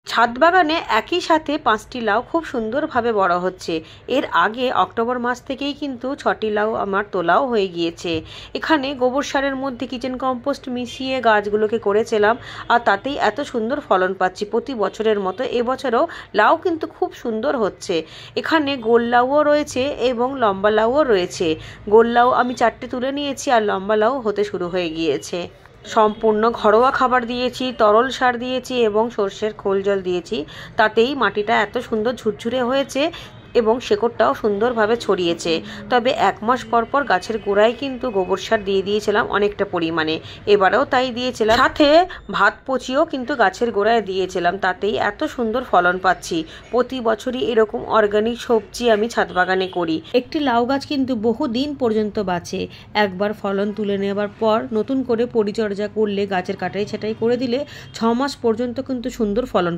ছাদ বাগানে একই সাথে 5টি লাউ খুব সুন্দরভাবে বড় হচ্ছে। এর আগে অক্টোবর মাস থেকেই কিন্তু 6টি লাউ আমার তোলাও হয়ে গিয়েছে। এখানে গোবর সারের মধ্যে কিচেন কম্পোস্ট মিশিয়ে গাছগুলোকে করেছিলাম, আর তাতেই এত সুন্দর ফলন পাচ্ছি। প্রতি বছরের মতো এবছরও লাউ কিন্তু খুব সুন্দর হচ্ছে। এখানে গোল লাউও রয়েছে এবং লম্বা লাউও রয়েছে। গোল লাউ আমি 4টে তুলে নিয়েছি, আর লম্বা লাউ হতে শুরু হয়ে গিয়েছে। সম্পূর্ণ ঘরোয়া খাবার দিয়েছি, তরল সার দিয়েছি এবং সর্ষের খোল জল দিয়েছি। তাতেই মাটিটা এত সুন্দর ঝুরঝুরে হয়েছে এবং শেকড়টাও সুন্দরভাবে ছড়িয়েছে। তবে 1 মাস পর পর গাছের গোড়ায় কিন্তু গোবর সার দিয়ে দিয়েছিলাম অনেকটা পরিমাণে, এবারেও তাই দিয়েছিলাম। সাথে ভাত পচিও কিন্তু গাছের গোড়ায় দিয়েছিলাম, তাতেই এত সুন্দর ফলন পাচ্ছি। প্রতি বছরই এরকম অর্গানিক সবজি আমি ছাদ বাগানে করি। একটি লাউ গাছ কিন্তু বহুদিন পর্যন্ত বাঁচে। একবার ফলন তুলে নেবার পর নতুন করে পরিচর্যা করলে, গাছের কাটাই ছাঁটাই করে দিলে 6 মাস পর্যন্ত কিন্তু সুন্দর ফলন